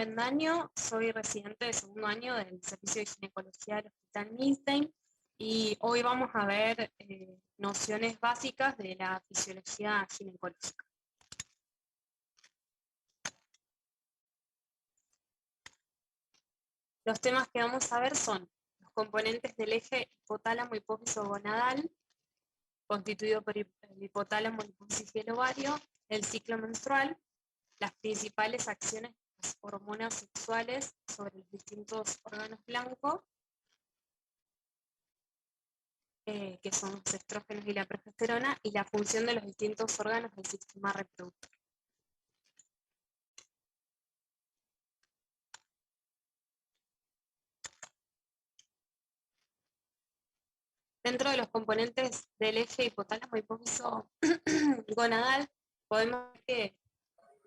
Bendaño, soy residente de segundo año del Servicio de Ginecología del Hospital Milstein y hoy vamos a ver nociones básicas de la fisiología ginecológica. Los temas que vamos a ver son los componentes del eje hipotálamo hipófiso gonadal, constituido por el hipotálamo, hipófisis y el ovario, el ciclo menstrual, las principales acciones de las hormonas sexuales sobre los distintos órganos blancos, que son los estrógenos y la progesterona, y la función de los distintos órganos del sistema reproductor. Dentro de los componentes del eje hipotálamo hipófiso gonadal, podemos ver que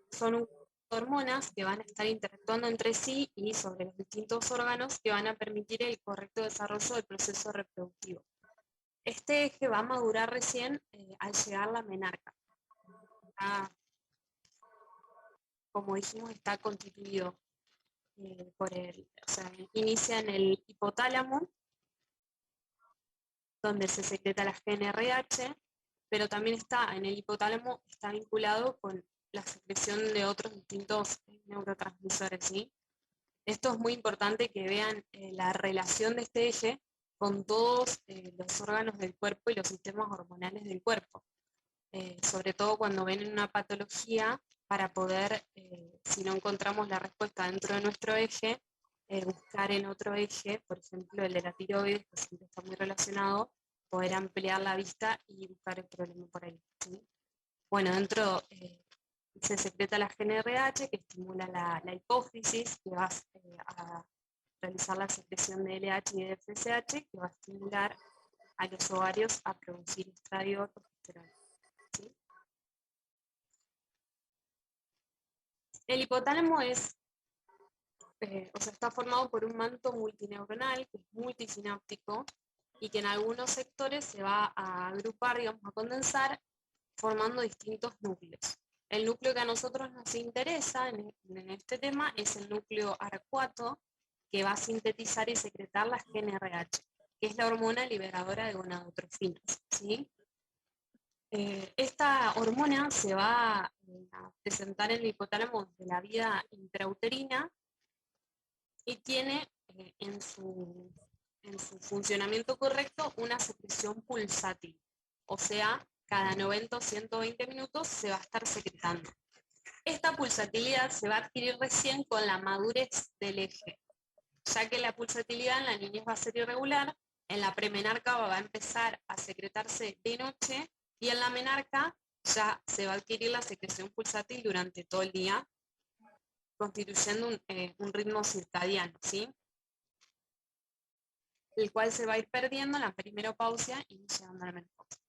son hormonas que van a estar interactuando entre sí y sobre los distintos órganos que van a permitir el correcto desarrollo del proceso reproductivo. Este eje va a madurar recién al llegar la menarca. Como dijimos, está constituido inicia en el hipotálamo, donde se secreta la GnRH, pero también está en el hipotálamo, está vinculado con la secreción de otros distintos neurotransmisores, ¿sí? Esto es muy importante que vean la relación de este eje con todos los órganos del cuerpo y los sistemas hormonales del cuerpo. Sobre todo cuando ven una patología, para poder, si no encontramos la respuesta dentro de nuestro eje, buscar en otro eje, por ejemplo el de la tiroides, que siempre está muy relacionado, poder ampliar la vista y buscar el problema por ahí, ¿sí? Bueno, dentro se secreta la GnRH, que estimula la hipófisis, que va a realizar la secreción de LH y de FSH, que va a estimular a los ovarios a producir estradiol de progesterona, ¿sí? El hipotálamo está formado por un manto multineuronal, que es multisináptico, y que en algunos sectores se va a agrupar, digamos, a condensar, formando distintos núcleos. El núcleo que a nosotros nos interesa en este tema es el núcleo arcuato, que va a sintetizar y secretar la GnRH, que es la hormona liberadora de gonadotrofinas, ¿sí? Esta hormona se va a presentar en el hipotálamo de la vía intrauterina y tiene en su funcionamiento correcto una secreción pulsátil, o sea, cada 90 o 120 minutos se va a estar secretando. Esta pulsatilidad se va a adquirir recién con la madurez del eje, ya que la pulsatilidad en la niñez va a ser irregular, en la premenarca va a empezar a secretarse de noche, y en la menarca ya se va a adquirir la secreción pulsátil durante todo el día, constituyendo un ritmo circadiano, ¿sí? El cual se va a ir perdiendo en la perimenopausia y llegando a la menopausia.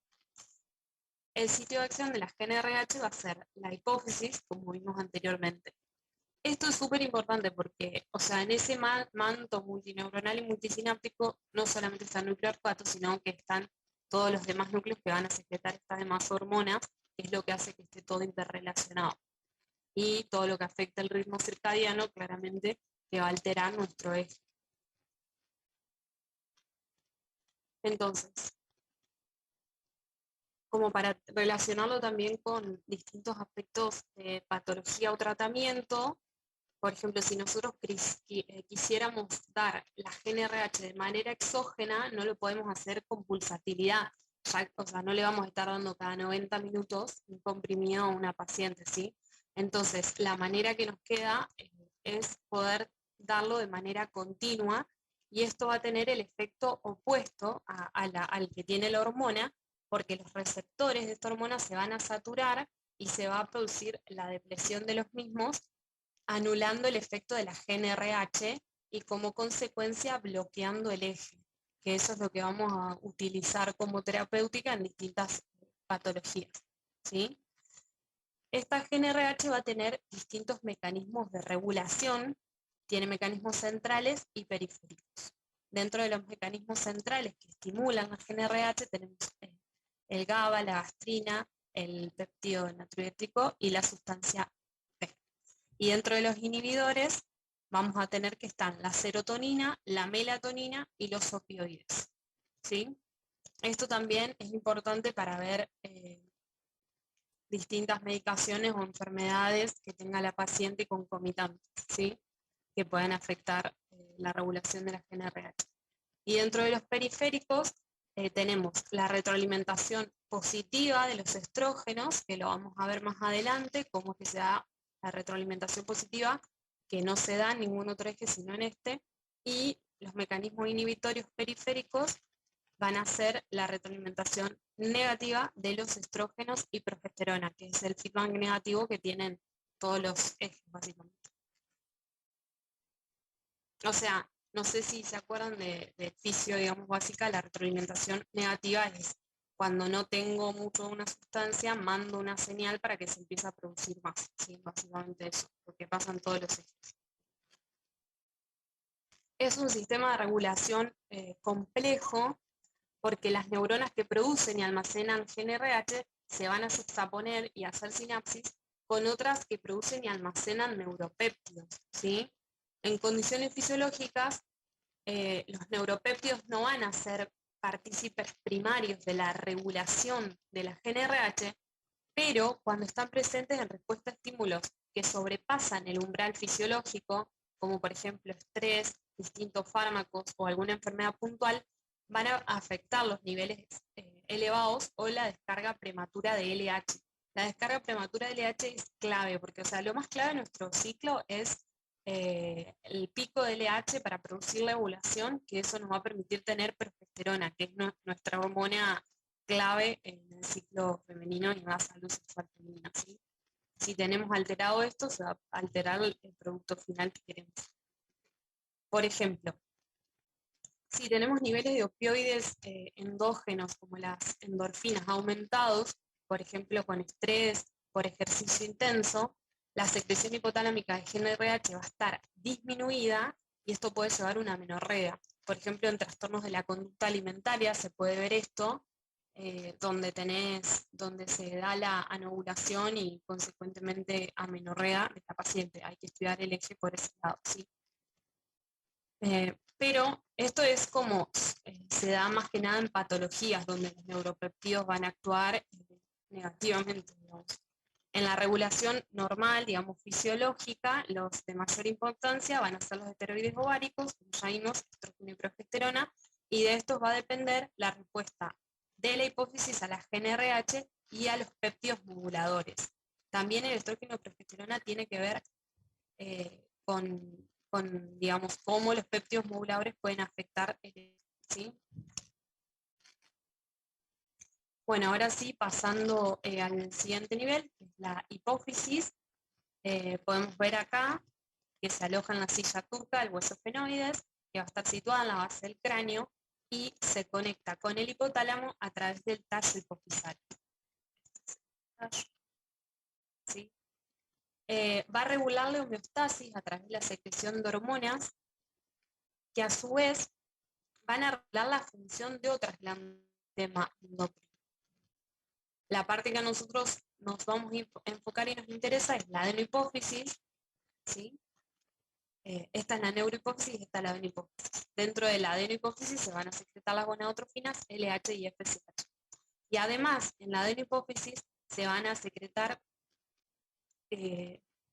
El sitio de acción de la GnRH va a ser la hipófisis, como vimos anteriormente. Esto es súper importante porque, en ese manto multineuronal y multisináptico no solamente está el núcleo arcuato, sino que están todos los demás núcleos que van a secretar estas demás hormonas, que es lo que hace que esté todo interrelacionado. Y todo lo que afecta el ritmo circadiano, claramente, que va a alterar nuestro eje. Entonces, como para relacionarlo también con distintos aspectos de patología o tratamiento, por ejemplo, si nosotros quisiéramos dar la GnRH de manera exógena, no lo podemos hacer con pulsatilidad, no le vamos a estar dando cada 90 minutos un comprimido a una paciente, ¿sí? Entonces, la manera que nos queda es poder darlo de manera continua, y esto va a tener el efecto opuesto al que tiene la hormona, porque los receptores de esta hormona se van a saturar y se va a producir la depresión de los mismos, anulando el efecto de la GnRH y como consecuencia bloqueando el eje, que eso es lo que vamos a utilizar como terapéutica en distintas patologías, ¿sí? Esta GnRH va a tener distintos mecanismos de regulación, tiene mecanismos centrales y periféricos. Dentro de los mecanismos centrales que estimulan la GnRH tenemos el GABA, la gastrina, el péptido natriurético y la sustancia P. Y dentro de los inhibidores vamos a tener que están la serotonina, la melatonina y los opioides, ¿sí? Esto también es importante para ver distintas medicaciones o enfermedades que tenga la paciente concomitantes, ¿sí? Que puedan afectar la regulación de la GnRH. Y dentro de los periféricos tenemos la retroalimentación positiva de los estrógenos, que lo vamos a ver más adelante, cómo es que se da la retroalimentación positiva, que no se da en ningún otro eje sino en este, y los mecanismos inhibitorios periféricos van a ser la retroalimentación negativa de los estrógenos y progesterona, que es el feedback negativo que tienen todos los ejes, básicamente. O sea, no sé si se acuerdan de fisio, digamos, básica, la retroalimentación negativa es cuando no tengo mucho de una sustancia, mando una señal para que se empiece a producir más, ¿sí? Básicamente eso, porque pasan todos los ejes. Es un sistema de regulación complejo, porque las neuronas que producen y almacenan GnRH se van a juxtaponer y hacer sinapsis con otras que producen y almacenan neuropéptidos, ¿sí? En condiciones fisiológicas, los neuropéptidos no van a ser partícipes primarios de la regulación de la GnRH, pero cuando están presentes en respuesta a estímulos que sobrepasan el umbral fisiológico, como por ejemplo estrés, distintos fármacos o alguna enfermedad puntual, van a afectar los niveles elevados o la descarga prematura de LH. La descarga prematura de LH es clave, porque o sea, lo más clave de nuestro ciclo es el pico de LH para producir la ovulación, que eso nos va a permitir tener progesterona, que es nuestra hormona clave en el ciclo femenino y en la salud sexual femenina, ¿sí? Si tenemos alterado esto, se va a alterar el producto final que queremos. Por ejemplo, si tenemos niveles de opioides endógenos, como las endorfinas, aumentados, por ejemplo, con estrés, por ejercicio intenso, la secreción hipotalámica de GnRH va a estar disminuida y esto puede llevar a una amenorrea. Por ejemplo, en trastornos de la conducta alimentaria se puede ver esto, donde se da la anovulación y consecuentemente amenorrea de la paciente. Hay que estudiar el eje por ese lado, ¿sí? Pero esto es como se da más que nada en patologías donde los neuropéptidos van a actuar negativamente, digamos. En la regulación normal, digamos, fisiológica, los de mayor importancia van a ser los esteroides ováricos, como ya vimos, estrógeno y progesterona, y de estos va a depender la respuesta de la hipófisis a la GnRH y a los péptidos moduladores. También el estrógeno y progesterona tiene que ver con, digamos, cómo los péptidos moduladores pueden afectar, ¿sí? Bueno, ahora sí, pasando al siguiente nivel, que es la hipófisis, podemos ver acá que se aloja en la silla turca el hueso fenoides, que va a estar situada en la base del cráneo y se conecta con el hipotálamo a través del tallo hipofisal. ¿Sí? Va a regular la homeostasis a través de la secreción de hormonas, que a su vez van a regular la función de otras glándulas endocrinas. La parte que a nosotros nos vamos a enfocar y nos interesa es la adenohipófisis, ¿sí? Esta es la neurohipófisis, esta es la adenohipófisis. Dentro de la adenohipófisis se van a secretar las gonadotrofinas LH y FSH. Y además, en la adenohipófisis se van a secretar,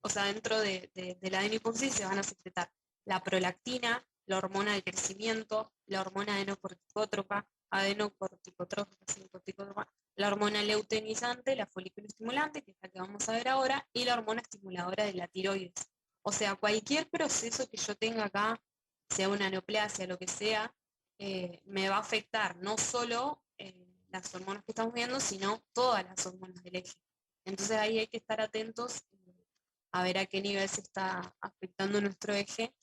o sea, dentro de la adenohipófisis se van a secretar la prolactina, la hormona de crecimiento, la hormona adenocorticotrófica, la hormona luteinizante, la folículo estimulante, que es la que vamos a ver ahora, y la hormona estimuladora de la tiroides. O sea, cualquier proceso que yo tenga acá, sea una neoplasia, lo que sea, me va a afectar no solo las hormonas que estamos viendo, sino todas las hormonas del eje. Entonces ahí hay que estar atentos a ver a qué nivel se está afectando nuestro eje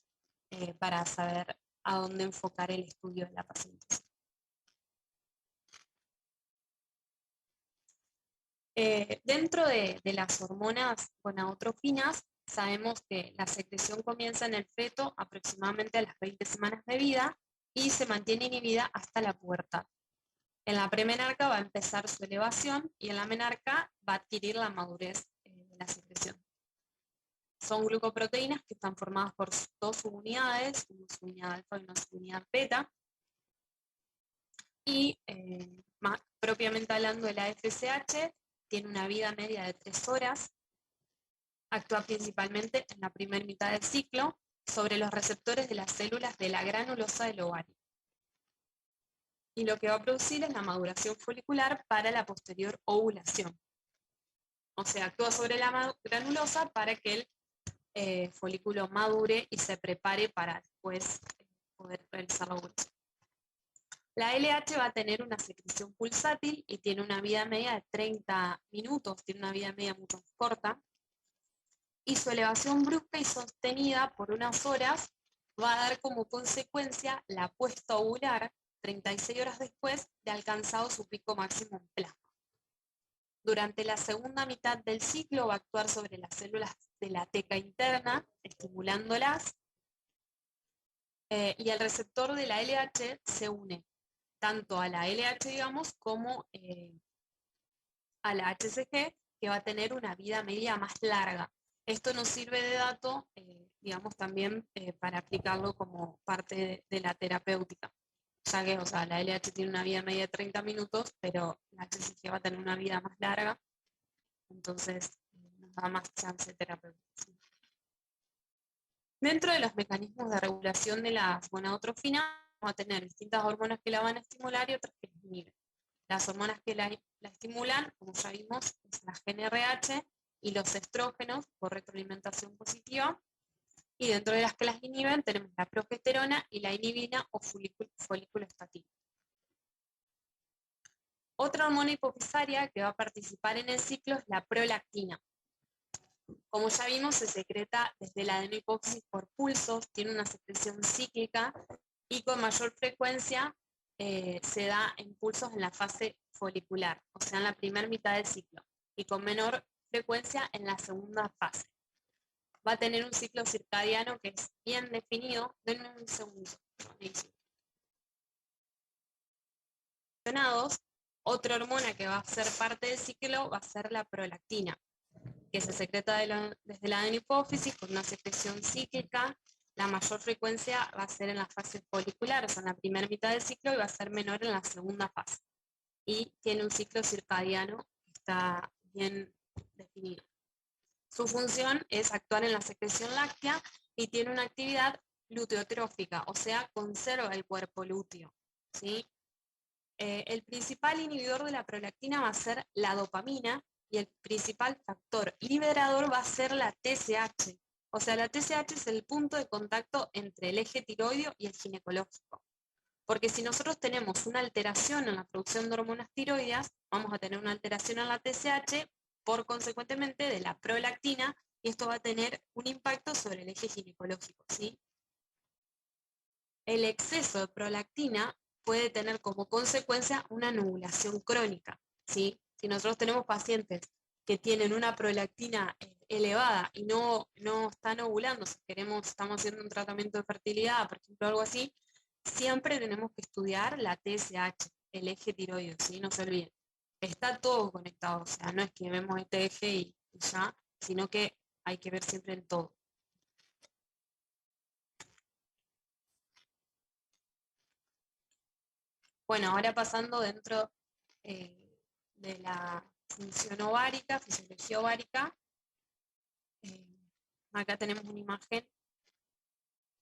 para saber a dónde enfocar el estudio de la paciente. Dentro de las hormonas gonadotrofinas, sabemos que la secreción comienza en el feto aproximadamente a las 20 semanas de vida y se mantiene inhibida hasta la pubertad. En la premenarca va a empezar su elevación y en la menarca va a adquirir la madurez de la secreción. Son glucoproteínas que están formadas por dos subunidades, una subunidad alfa y una subunidad beta. Y propiamente hablando de la FSH, tiene una vida media de 3 horas, actúa principalmente en la primera mitad del ciclo sobre los receptores de las células de la granulosa del ovario. Y lo que va a producir es la maduración folicular para la posterior ovulación. O sea, actúa sobre la granulosa para que el folículo madure y se prepare para después poder realizar la ovulación. La LH va a tener una secreción pulsátil y tiene una vida media de 30 minutos, tiene una vida media mucho más corta, y su elevación brusca y sostenida por unas horas va a dar como consecuencia la puesta ovular 36 horas después de alcanzado su pico máximo en plasma. Durante la segunda mitad del ciclo va a actuar sobre las células de la teca interna, estimulándolas, y el receptor de la LH se une tanto a la LH, digamos, como a la HCG, que va a tener una vida media más larga. Esto nos sirve de dato, digamos, también para aplicarlo como parte de la terapéutica, ya que, o sea, la LH tiene una vida media de 30 minutos, pero la HCG va a tener una vida más larga, entonces nos da más chance terapéutica. Dentro de los mecanismos de regulación de las gonadotrofinas, vamos a tener distintas hormonas que la van a estimular y otras que las inhiben. Las hormonas que la estimulan, como ya vimos, es la GnRH y los estrógenos por retroalimentación positiva. Y dentro de las que las inhiben tenemos la progesterona y la inhibina o folículo estatina. Otra hormona hipofisaria que va a participar en el ciclo es la prolactina. Como ya vimos, se secreta desde la adenohipófisis por pulsos, tiene una secreción cíclica y con mayor frecuencia se da en pulsos en la fase folicular, o sea, en la primera mitad del ciclo, y con menor frecuencia en la segunda fase. Va a tener un ciclo circadiano que es bien definido. Denme un segundo. Otra hormona que va a ser parte del ciclo va a ser la prolactina, que se secreta desde la adenohipófisis con una secreción cíclica. La mayor frecuencia va a ser en la fase folicular, o sea, en la primera mitad del ciclo, y va a ser menor en la segunda fase. Y tiene un ciclo circadiano que está bien definido. Su función es actuar en la secreción láctea y tiene una actividad luteotrófica, o sea, conserva el cuerpo lúteo, ¿sí? El principal inhibidor de la prolactina va a ser la dopamina y el principal factor liberador va a ser la TSH. O sea, la TSH es el punto de contacto entre el eje tiroideo y el ginecológico. Porque si nosotros tenemos una alteración en la producción de hormonas tiroideas, vamos a tener una alteración en la TSH, por consecuentemente de la prolactina, y esto va a tener un impacto sobre el eje ginecológico, ¿sí? El exceso de prolactina puede tener como consecuencia una nubulación crónica, ¿sí? Si nosotros tenemos pacientes que tienen una prolactina elevada y no están ovulando, si estamos haciendo un tratamiento de fertilidad, por ejemplo, algo así, siempre tenemos que estudiar la TSH, el eje tiroideo, ¿sí? No se olviden. Está todo conectado, o sea, no es que vemos este eje y ya, sino que hay que ver siempre el todo. Bueno, ahora pasando dentro de la función ovárica, fisiología ovárica, eh, acá tenemos una imagen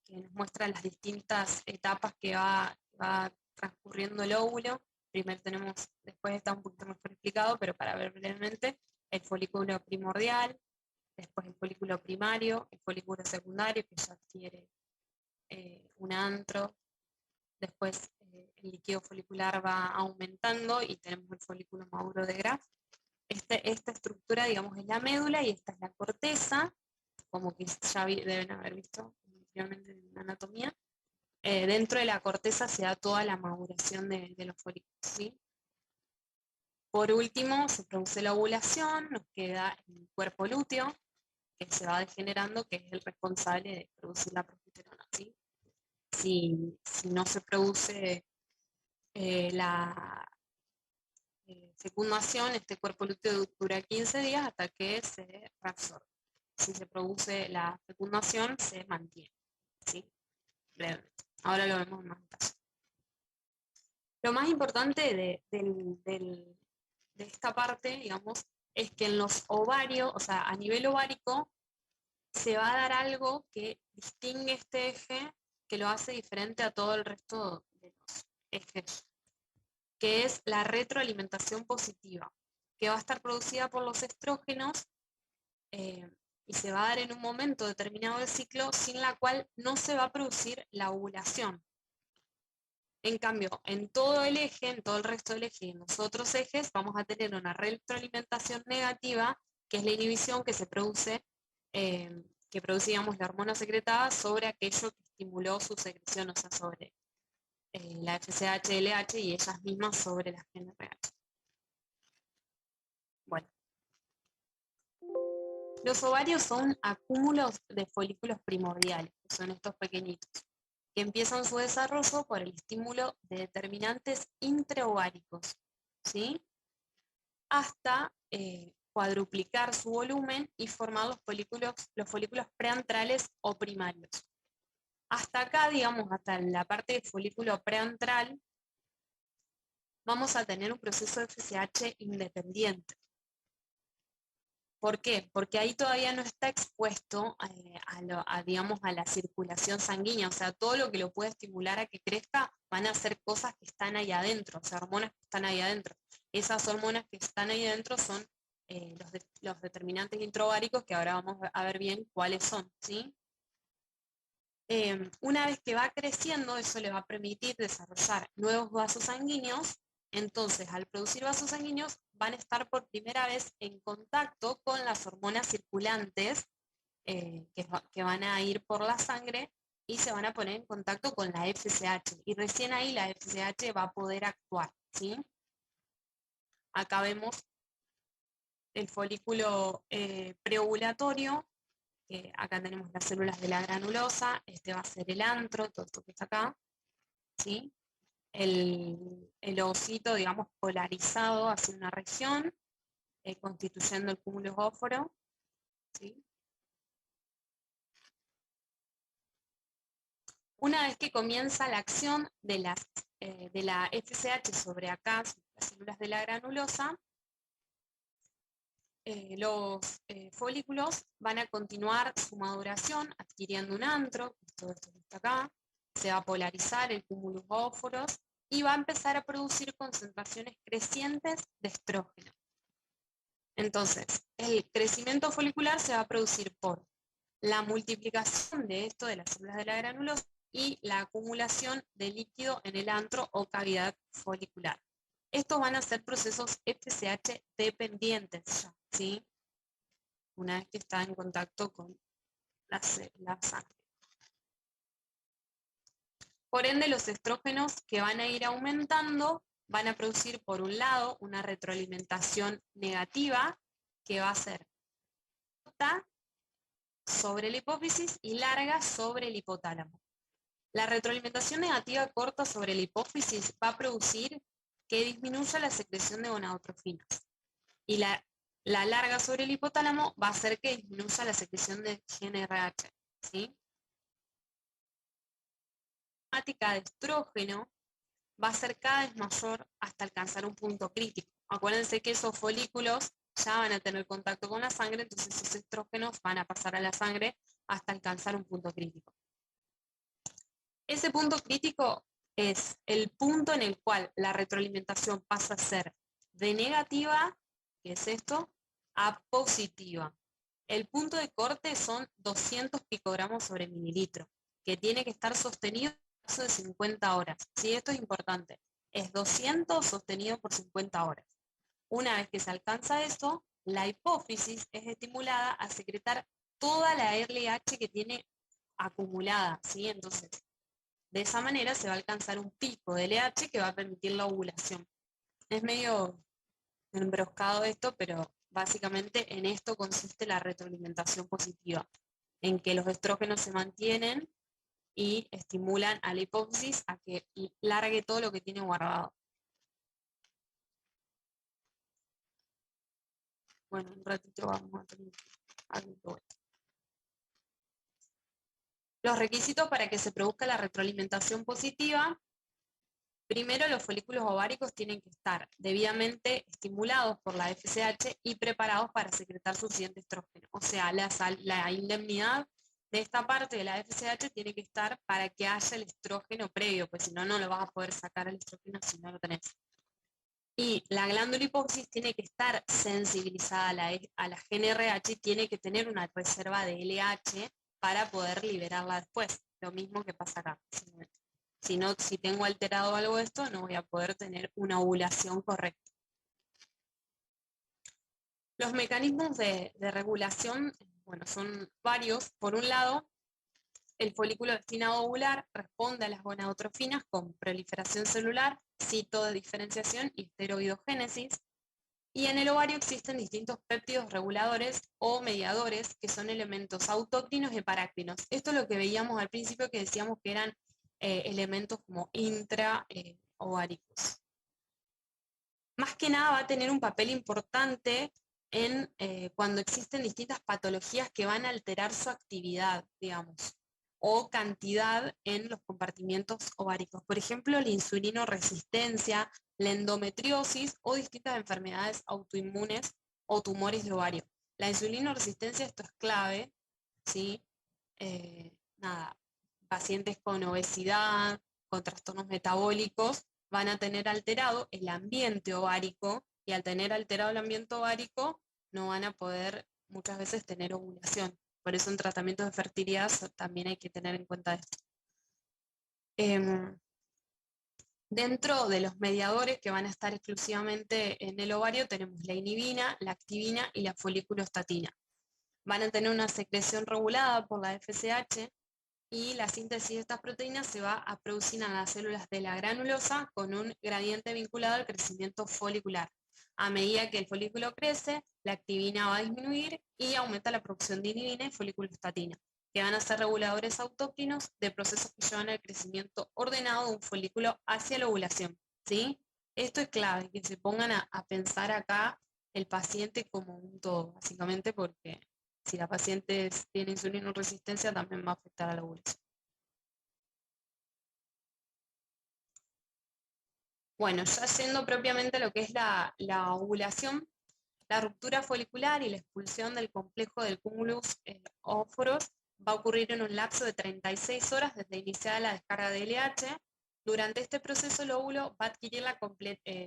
que nos muestra las distintas etapas que va transcurriendo el óvulo. Primero tenemos, después está un poquito mejor explicado, pero para ver brevemente, el folículo primordial, después el folículo primario, el folículo secundario, que ya adquiere un antro, después el líquido folicular va aumentando y tenemos el folículo maduro de Graf. Esta estructura, digamos, es la médula y esta es la corteza, como que ya deben haber visto en la anatomía. Dentro de la corteza se da toda la maduración de los folículos, ¿sí? Por último, se produce la ovulación, nos queda el cuerpo lúteo, que se va degenerando, que es el responsable de producir la progesterona, ¿sí? Si no se produce la fecundación, este cuerpo lúteo dura 15 días hasta que se reabsorbe. si se produce la fecundación, se mantiene, ¿sí? Brevemente. Ahora lo vemos más en detalle. Lo más importante de esta parte, digamos, es que en los ovarios, o sea, a nivel ovárico, se va a dar algo que distingue este eje, que lo hace diferente a todo el resto de los ejes, que es la retroalimentación positiva, que va a estar producida por los estrógenos y se va a dar en un momento determinado del ciclo, sin la cual no se va a producir la ovulación. En cambio, en todo el eje, en todo el resto del eje y en los otros ejes, vamos a tener una retroalimentación negativa, que es la inhibición que se produce, que produce, digamos, la hormona secretada sobre aquello que estimuló su secreción, o sea, sobre la FSH, LH y ellas mismas sobre las GnRH. Bueno, los ovarios son acúmulos de folículos primordiales, que son estos pequeñitos, que empiezan su desarrollo por el estímulo de determinantes intraováricos, ¿sí? Hasta cuadruplicar su volumen y formar los folículos preantrales o primarios. Hasta acá, digamos, hasta la parte del folículo preantral, vamos a tener un proceso de FSH independiente. ¿Por qué? Porque ahí todavía no está expuesto digamos, a la circulación sanguínea, o sea, todo lo que lo puede estimular a que crezca van a ser cosas que están ahí adentro, o sea, hormonas que están ahí adentro. Esas hormonas que están ahí adentro son los determinantes introváricos, que ahora vamos a ver bien cuáles son, ¿sí? Una vez que va creciendo, eso le va a permitir desarrollar nuevos vasos sanguíneos. Entonces, al producir vasos sanguíneos, van a estar por primera vez en contacto con las hormonas circulantes que van a ir por la sangre y se van a poner en contacto con la FSH. Y recién ahí la FSH va a poder actuar, ¿sí? Acá vemos el folículo preovulatorio. Acá tenemos las células de la granulosa, este va a ser el antro, todo esto que está acá, ¿sí? El ovocito, digamos, polarizado hacia una región, constituyendo el cúmulo óforo, ¿sí? Una vez que comienza la acción de la FSH sobre acá, sobre las células de la granulosa, los folículos van a continuar su maduración adquiriendo un antro, todo esto que está acá, se va a polarizar el cúmulo óforos y va a empezar a producir concentraciones crecientes de estrógeno. Entonces, el crecimiento folicular se va a producir por la multiplicación de esto de las células de la granulosa y la acumulación de líquido en el antro o cavidad folicular. Estos van a ser procesos FSH dependientes ya, ¿sí? Una vez que está en contacto con la sangre. Por ende, los estrógenos que van a ir aumentando van a producir, por un lado, una retroalimentación negativa que va a ser corta sobre la hipófisis y larga sobre el hipotálamo. La retroalimentación negativa corta sobre la hipófisis va a producir que disminuya la secreción de gonadotrofinas. Y la larga sobre el hipotálamo va a hacer que disminuya la secreción de GnRH, ¿sí? La temática de estrógeno va a ser cada vez mayor hasta alcanzar un punto crítico. Acuérdense que esos folículos ya van a tener contacto con la sangre, entonces esos estrógenos van a pasar a la sangre hasta alcanzar un punto crítico. Ese punto crítico es el punto en el cual la retroalimentación pasa a ser de negativa, que es esto, a positiva. El punto de corte son 200 picogramos sobre mililitro, que tiene que estar sostenido por un plazo de 50 horas. ¿Sí? Esto es importante. Es 200 sostenido por 50 horas. Una vez que se alcanza eso, la hipófisis es estimulada a secretar toda la LH que tiene acumulada, ¿sí? Entonces, de esa manera se va a alcanzar un pico de LH que va a permitir la ovulación. Es medio embroscado esto, pero básicamente en esto consiste la retroalimentación positiva, en que los estrógenos se mantienen y estimulan a la hipófisis a que largue todo lo que tiene guardado. Bueno, un ratito vamos a tener algo. Los requisitos para que se produzca la retroalimentación positiva: primero, los folículos ováricos tienen que estar debidamente estimulados por la FSH y preparados para secretar suficiente estrógeno. O sea, la indemnidad de esta parte de la FSH tiene que estar para que haya el estrógeno previo, pues si no, no lo vas a poder sacar el estrógeno si no lo tenés. Y la glándula hipófisis tiene que estar sensibilizada a la GnRH y tiene que tener una reserva de LH para poder liberarla después. Lo mismo que pasa acá. Si no, si tengo alterado algo de esto, no voy a poder tener una ovulación correcta. Los mecanismos de regulación, bueno, son varios. Por un lado, el folículo destinado a ovular responde a las gonadotrofinas con proliferación celular, citodiferenciación y esteroidogénesis. Y en el ovario existen distintos péptidos reguladores o mediadores que son elementos autóctinos y paráctinos. Esto es lo que veíamos al principio, que decíamos que eran elementos como intraováricos. Más que nada va a tener un papel importante en cuando existen distintas patologías que van a alterar su actividad, digamos, o cantidad en los compartimientos ováricos. Por ejemplo, la insulinoresistencia, la endometriosis o distintas enfermedades autoinmunes o tumores de ovario. La insulinoresistencia, esto es clave, ¿sí? Nada, pacientes con obesidad, con trastornos metabólicos, van a tener alterado el ambiente ovárico, y al tener alterado el ambiente ovárico no van a poder muchas veces tener ovulación. Por eso en tratamientos de fertilidad también hay que tener en cuenta esto. Dentro de los mediadores que van a estar exclusivamente en el ovario tenemos la inhibina, la activina y la foliculostatina. Van a tener una secreción regulada por la FSH, y la síntesis de estas proteínas se va a producir en las células de la granulosa con un gradiente vinculado al crecimiento folicular. A medida que el folículo crece, la activina va a disminuir y aumenta la producción de inhibina y foliculostatina, que van a ser reguladores autóctinos de procesos que llevan al crecimiento ordenado de un folículo hacia la ovulación, ¿sí? Esto es clave, que se pongan a pensar acá el paciente como un todo, básicamente, porque si la paciente tiene insulinoresistencia también va a afectar a la ovulación. Bueno, ya yendo propiamente a lo que es la ovulación, la ruptura folicular y la expulsión del complejo del cúmulus óforos va a ocurrir en un lapso de 36 horas desde iniciada la descarga de LH. Durante este proceso el óvulo va a adquirir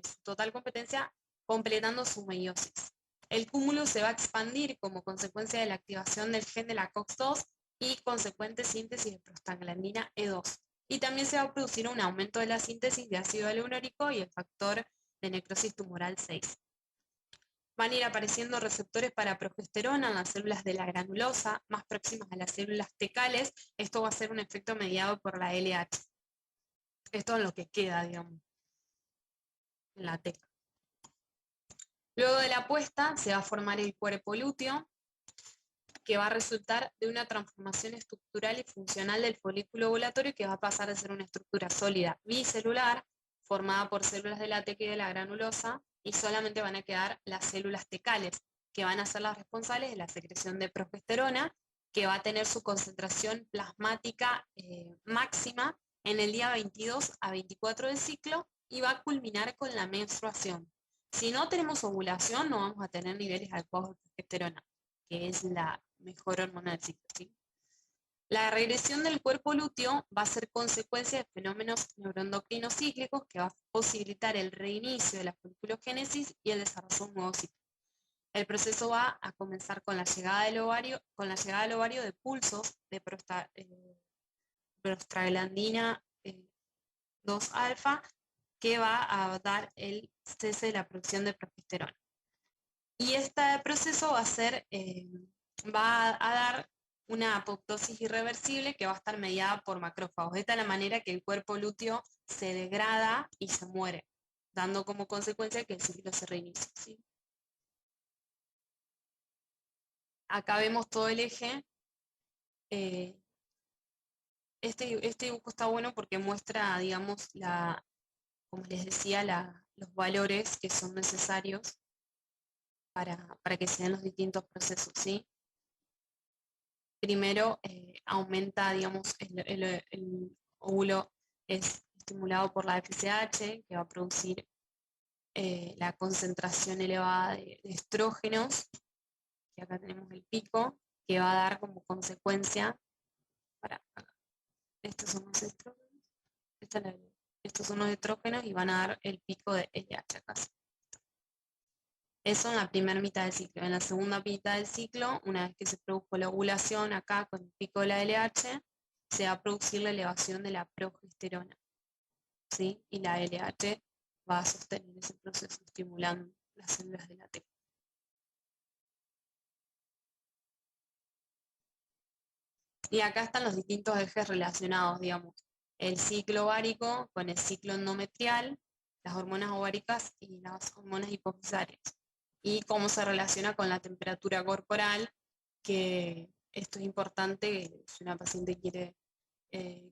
su total competencia completando su meiosis. El cúmulo se va a expandir como consecuencia de la activación del gen de la COX-2 y consecuente síntesis de prostaglandina E2. Y también se va a producir un aumento de la síntesis de ácido hialurónico y el factor de necrosis tumoral 6. Van a ir apareciendo receptores para progesterona en las células de la granulosa, más próximas a las células tecales. Esto va a ser un efecto mediado por la LH. Esto es lo que queda, digamos, en la teca. Luego de la puesta se va a formar el cuerpo lúteo, que va a resultar de una transformación estructural y funcional del folículo ovulatorio, que va a pasar a ser una estructura sólida bicelular, formada por células de la teca y de la granulosa, y solamente van a quedar las células tecales, que van a ser las responsables de la secreción de progesterona, que va a tener su concentración plasmática máxima en el día 22 a 24 del ciclo, y va a culminar con la menstruación. Si no tenemos ovulación, no vamos a tener niveles adecuados de progesterona, que es la mejor hormona del ciclo, ¿sí? La regresión del cuerpo lúteo va a ser consecuencia de fenómenos neuroendocrinos cíclicos que va a posibilitar el reinicio de la foliculogénesis y el desarrollo de un nuevo ciclo. El proceso va a comenzar con la llegada del ovario de pulsos de prostaglandina 2 alfa, que va a dar el cese de la producción de progesterona. Y este proceso va a dar una apoptosis irreversible que va a estar mediada por macrófagos. De tal manera que el cuerpo lúteo se degrada y se muere, dando como consecuencia que el ciclo se reinicie, ¿sí? Acá vemos todo el eje. Eh, este dibujo está bueno porque muestra, digamos, como les decía, los valores que son necesarios para que se den los distintos procesos, ¿sí? primero aumenta, digamos, el óvulo es estimulado por la FSH, que va a producir la concentración elevada de estrógenos, que acá tenemos el pico, que va a dar como consecuencia, para, estos son los estrógenos, estos son los estrógenos y van a dar el pico de LH acá. Eso en la primera mitad del ciclo. En la segunda mitad del ciclo, una vez que se produjo la ovulación acá con el pico de la LH, se va a producir la elevación de la progesterona, ¿sí? Y la LH va a sostener ese proceso estimulando las células de la T. Y acá están los distintos ejes relacionados, digamos, el ciclo ovárico con el ciclo endometrial, las hormonas ováricas y las hormonas hipofisarias. Y cómo se relaciona con la temperatura corporal, que esto es importante si una paciente quiere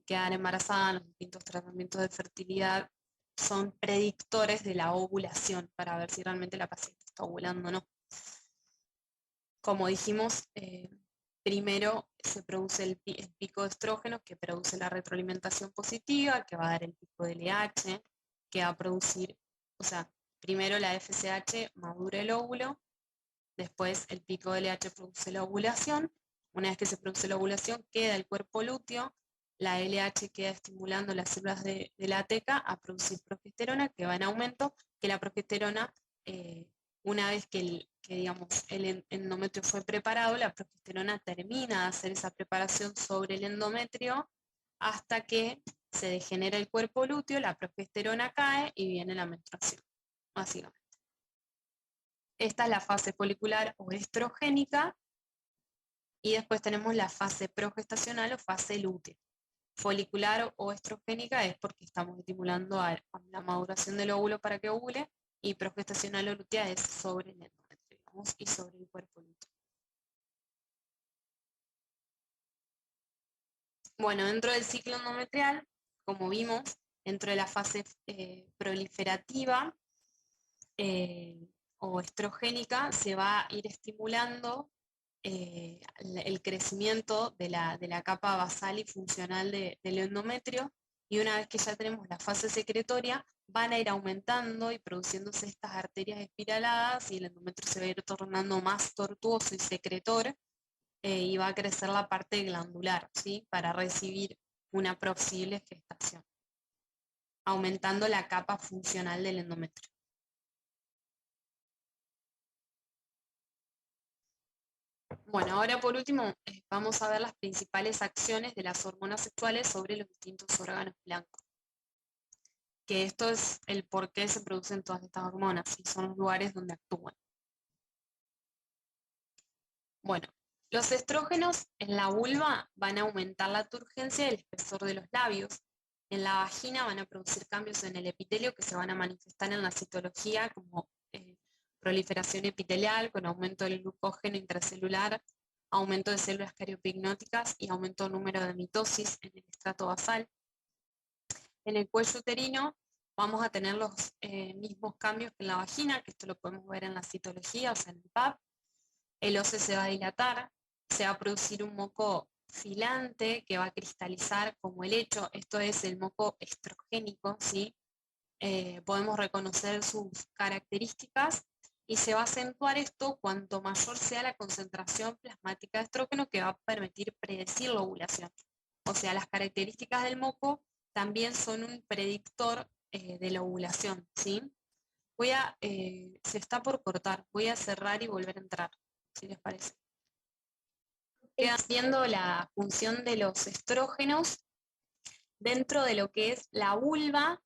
quedar embarazada, los distintos tratamientos de fertilidad son predictores de la ovulación para ver si realmente la paciente está ovulando o no. Como dijimos, primero se produce el pico de estrógeno que produce la retroalimentación positiva, que va a dar el pico de LH, que va a producir, o sea, primero la FSH madura el óvulo, después el pico de LH produce la ovulación, una vez que se produce la ovulación queda el cuerpo lúteo, la LH queda estimulando las células de la teca a producir progesterona que va en aumento, que la progesterona, una vez digamos, el endometrio fue preparado, la progesterona termina de hacer esa preparación sobre el endometrio hasta que se degenera el cuerpo lúteo, la progesterona cae y viene la menstruación, básicamente. Esta es la fase folicular o estrogénica, y después tenemos la fase progestacional o fase lútea. Folicular o estrogénica es porque estamos estimulando a la maduración del óvulo para que ovule, y progestacional o lútea es sobre el endometrio, digamos, y sobre el cuerpo lúteo. Bueno, dentro del ciclo endometrial, como vimos, dentro de la fase proliferativa o estrogénica, se va a ir estimulando el crecimiento de la capa basal y funcional del endometrio, y una vez que ya tenemos la fase secretoria, van a ir aumentando y produciéndose estas arterias espiraladas, y el endometrio se va a ir tornando más tortuoso y secretor, y va a crecer la parte glandular, ¿sí? Para recibir una posible gestación, aumentando la capa funcional del endometrio. Bueno, ahora por último vamos a ver las principales acciones de las hormonas sexuales sobre los distintos órganos blancos. Que esto es el por qué se producen todas estas hormonas y son los lugares donde actúan. Bueno, los estrógenos en la vulva van a aumentar la turgencia y el espesor de los labios. En la vagina van a producir cambios en el epitelio que se van a manifestar en la citología como proliferación epitelial con aumento del glucógeno intracelular, aumento de células cariopigmóticas y aumento del número de mitosis en el estrato basal. En el cuello uterino vamos a tener los mismos cambios que en la vagina, que esto lo podemos ver en la citología, o sea, en el PAP. El óseo se va a dilatar, se va a producir un moco filante que va a cristalizar como helecho, esto es el moco estrogénico, ¿sí? Podemos reconocer sus características, y se va a acentuar esto cuanto mayor sea la concentración plasmática de estrógeno, que va a permitir predecir la ovulación. O sea, las características del moco también son un predictor de la ovulación, ¿sí? Se está por cortar, voy a cerrar y volver a entrar, si les parece. Queda viendo la función de los estrógenos dentro de lo que es la vulva.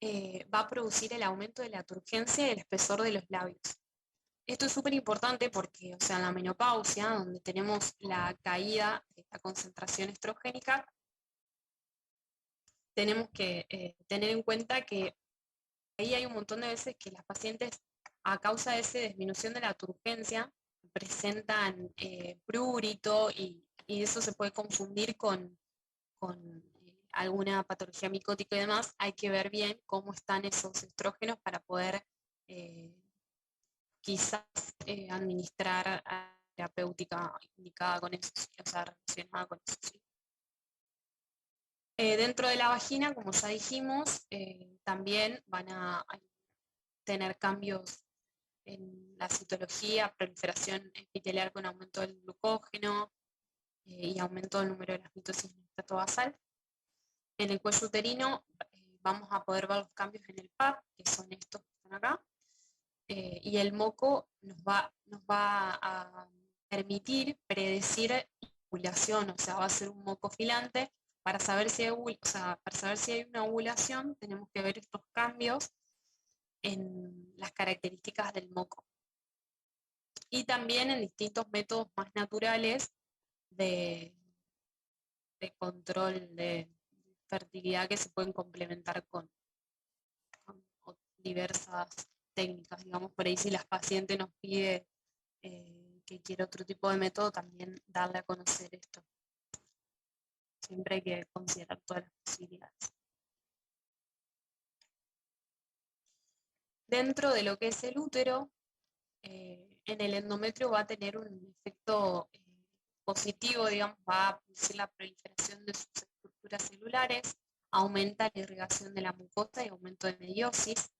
Va a producir el aumento de la turgencia y el espesor de los labios. Esto es súper importante porque, o sea, en la menopausia, donde tenemos la caída de la concentración estrogénica, tenemos que tener en cuenta que ahí hay un montón de veces que las pacientes, a causa de esa disminución de la turgencia, presentan prurito, y eso se puede confundir con alguna patología micótica y demás. Hay que ver bien cómo están esos estrógenos para poder quizás administrar terapéutica indicada con eso, ¿sí? O sea, relacionada con eso. ¿Sí? Dentro de la vagina, como ya dijimos, también van a tener cambios en la citología, proliferación epitelial con aumento del glucógeno y aumento del número de las mitosis en estrato basal. En el cuello uterino vamos a poder ver los cambios en el PAP, que son estos que están acá, y el moco nos va a permitir predecir ovulación, o sea, va a ser un moco filante. Para saber si hay, para saber si hay una ovulación, tenemos que ver estos cambios en las características del moco. Y también en distintos métodos más naturales de, de control de fertilidad que se pueden complementar con diversas técnicas. Digamos, por ahí si la paciente nos pide que quiere otro tipo de método, también darle a conocer esto. Siempre hay que considerar todas las posibilidades. Dentro de lo que es el útero, en el endometrio va a tener un efecto positivo, digamos, va a producir la proliferación de sus estructuras celulares, aumenta la irrigación de la mucosa y aumento de meiosis.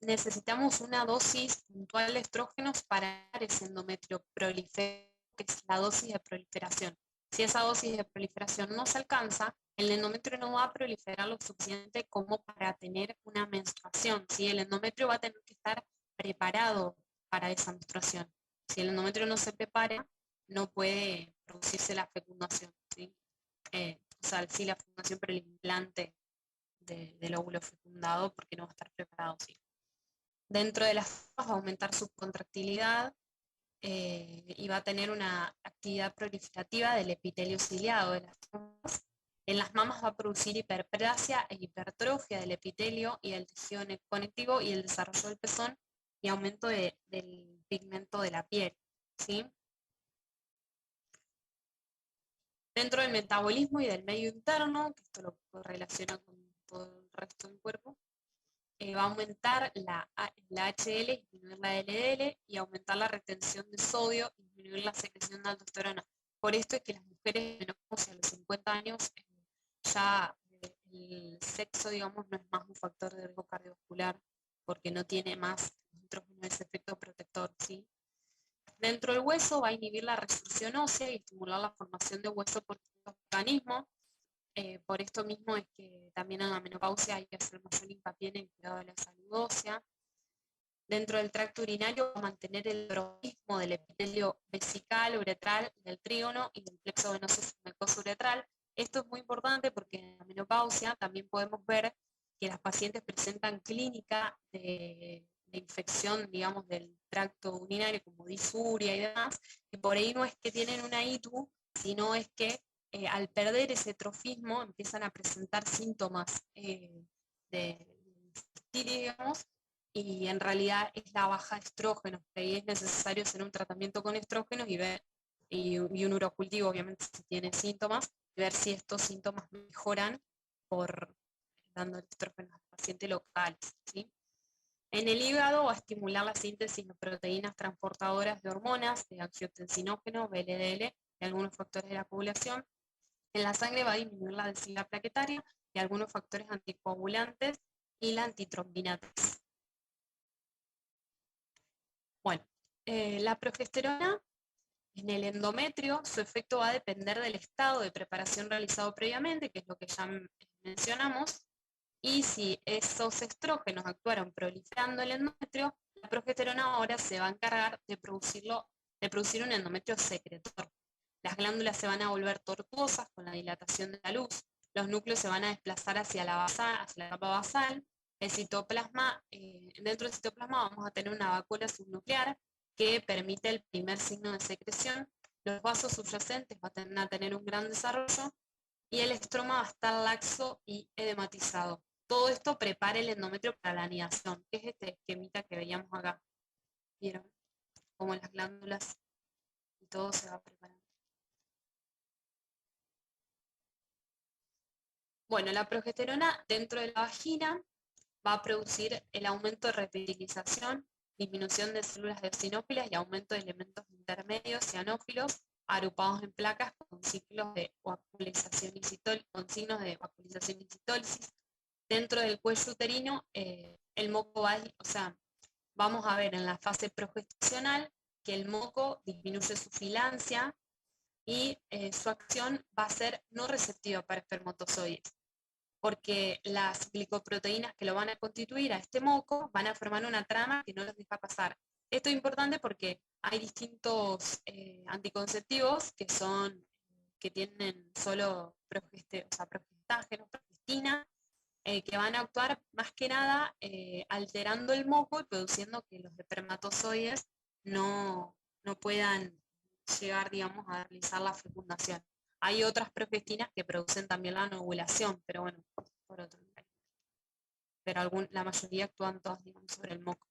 Necesitamos una dosis puntual de estrógenos para ese endometrio prolifero, que es la dosis de proliferación. Si esa dosis de proliferación no se alcanza, el endometrio no va a proliferar lo suficiente como para tener una menstruación. ¿Sí? El endometrio va a tener que estar preparado para esa menstruación. Si el endometrio no se prepara, no puede producirse la fecundación. ¿Sí? O sea, sí, la fecundación, pero el implante del óvulo fecundado, porque no va a estar preparado. ¿Sí? Dentro de las formas va a aumentar su contractilidad y va a tener una actividad proliferativa del epitelio ciliado de las mamas. En las mamas va a producir hiperplasia e hipertrofia del epitelio y del tejido conectivo y el desarrollo del pezón y aumento del pigmento de la piel. ¿Sí? Dentro del metabolismo y del medio interno, que esto lo relaciona con todo el resto del cuerpo, va a aumentar la HL y disminuir la LDL y aumentar la retención de sodio y disminuir la secreción de aldosterona. Por esto es que las mujeres de menopausia a los 50 años ya el sexo, digamos, no es más un factor de riesgo cardiovascular porque no tiene más ese efecto protector, ¿sí? Dentro del hueso va a inhibir la resorción ósea y estimular la formación de hueso por distintos mecanismos. Por esto mismo es que también en la menopausia hay que hacer mayor hincapié en el cuidado de la salud ósea. Dentro del tracto urinario va a mantener el tropismo del epitelio vesical, uretral, del trígono y del plexo venoso submucoso uretral. Esto es muy importante porque en la menopausia también podemos ver que las pacientes presentan clínica de infección, digamos, del tracto urinario, como disuria y demás, que por ahí no es que tienen una ITU, sino es que al perder ese trofismo empiezan a presentar síntomas de digamos, y en realidad es la baja de estrógenos, que ahí es necesario hacer un tratamiento con estrógenos y ver, y un urocultivo obviamente si tiene síntomas, y ver si estos síntomas mejoran por dando estrógenos al paciente local, ¿sí? En el hígado va a estimular la síntesis de proteínas transportadoras de hormonas, de angiotensinógeno, VLDL, y algunos factores de la coagulación. En la sangre va a disminuir la densidad plaquetaria y algunos factores anticoagulantes y la antitrombinase. Bueno, la progesterona en el endometrio, su efecto va a depender del estado de preparación realizado previamente, que es lo que ya mencionamos, y si esos estrógenos actuaron proliferando el endometrio, la progesterona ahora se va a encargar de producir un endometrio secretor. Las glándulas se van a volver tortuosas con la dilatación de la luz, los núcleos se van a desplazar hacia la capa basal, el citoplasma, dentro del citoplasma vamos a tener una vacuola subnuclear que permite el primer signo de secreción, los vasos subyacentes van a tener un gran desarrollo y el estroma va a estar laxo y edematizado. Todo esto prepara el endometrio para la anidación, que es este esquemita que veíamos acá. ¿Vieron? Como las glándulas y todo se va preparando. Bueno, la progesterona dentro de la vagina va a producir el aumento de reptilización disminución de células eosinófilas y aumento de elementos intermedios cianófilos agrupados en placas con ciclos de vacuolización y con signos de vacuolización y citólisis. Dentro del cuello uterino, el moco va, o sea, vamos a ver en la fase progestacional que el moco disminuye su filancia y su acción va a ser no receptiva para espermatozoides, porque las glicoproteínas que lo van a constituir a este moco van a formar una trama que no los deja pasar. Esto es importante porque hay distintos anticonceptivos que tienen solo progestágenos, progestina, que van a actuar más que nada alterando el moco y produciendo que los espermatozoides no puedan llegar, digamos, a realizar la fecundación. Hay otras progestinas que producen también la ovulación, pero bueno, por otro lado. Pero la mayoría actúan todas, digamos, sobre el moco.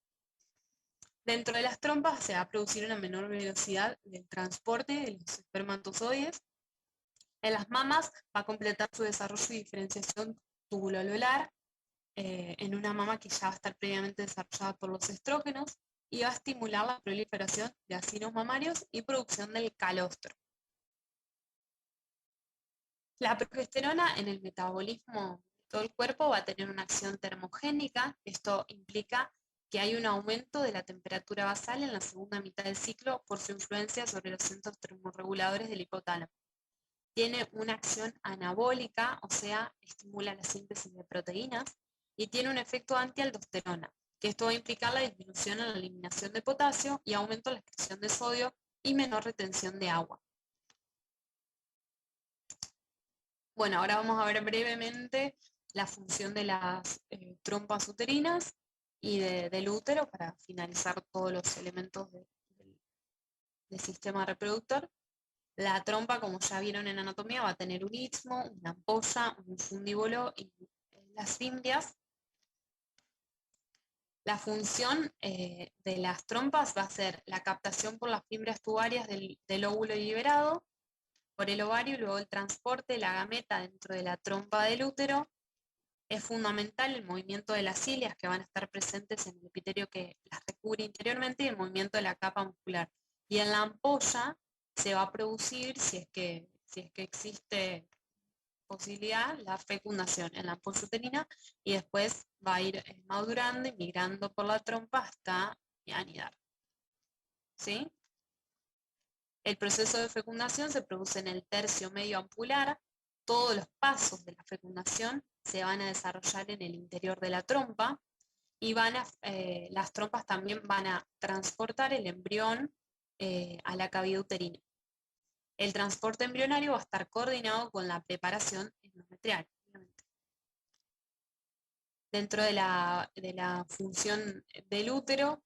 Dentro de las trompas se va a producir una menor velocidad del transporte de los espermatozoides. En las mamas va a completar su desarrollo y diferenciación tubuloareolar en una mama que ya va a estar previamente desarrollada por los estrógenos y va a estimular la proliferación de acinos mamarios y producción del calostro. La progesterona en el metabolismo de todo el cuerpo va a tener una acción termogénica. Esto implica que hay un aumento de la temperatura basal en la segunda mitad del ciclo por su influencia sobre los centros termorreguladores del hipotálamo. Tiene una acción anabólica, o sea, estimula la síntesis de proteínas, y tiene un efecto antialdosterona, que esto va a implicar la disminución en la eliminación de potasio y aumento en la excreción de sodio y menor retención de agua. Bueno, ahora vamos a ver brevemente la función de las trompas uterinas y del útero para finalizar todos los elementos del sistema reproductor. La trompa, como ya vieron en anatomía, va a tener un istmo, una ampolla, un fundíbulo y las fimbrias. La función de las trompas va a ser la captación por las fibras tubarias del óvulo liberado por el ovario y luego el transporte de la gameta dentro de la trompa del útero. Es fundamental el movimiento de las cilias que van a estar presentes en el epitelio que las recubre interiormente y el movimiento de la capa muscular. Y en la ampolla se va a producir, si es que existe posibilidad, la fecundación en la ampolla uterina y después va a ir madurando y migrando por la trompa hasta anidar. ¿Sí? El proceso de fecundación se produce en el tercio medio ampular. Todos los pasos de la fecundación se van a desarrollar en el interior de la trompa y las trompas también van a transportar el embrión a la cavidad uterina. El transporte embrionario va a estar coordinado con la preparación endometrial, obviamente. Dentro de la función del útero,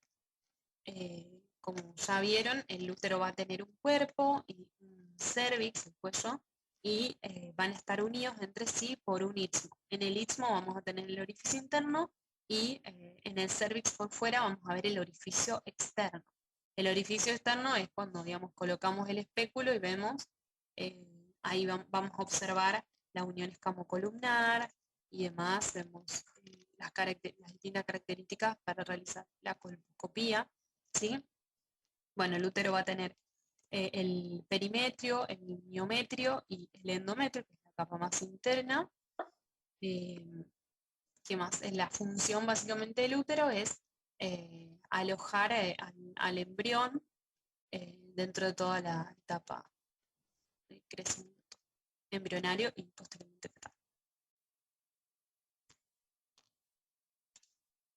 como ya vieron, el útero va a tener un cuerpo y un cervix, el cuello, y van a estar unidos entre sí por un istmo. En el istmo vamos a tener el orificio interno y en el cervix por fuera vamos a ver el orificio externo. El orificio externo es cuando, digamos, colocamos el espéculo y vemos, ahí vamos a observar la unión escamocolumnar y demás, vemos las distintas características para realizar la colposcopía, ¿sí? Bueno, el útero va a tener el perimetrio, el miometrio y el endometrio, que es la capa más interna. ¿Qué más? La función básicamente del útero es alojar al embrión dentro de toda la etapa de crecimiento embrionario y posteriormente fetal.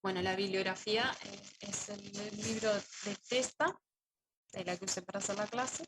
Bueno, la bibliografía es el libro de Testa, de la que usé para hacer la clase.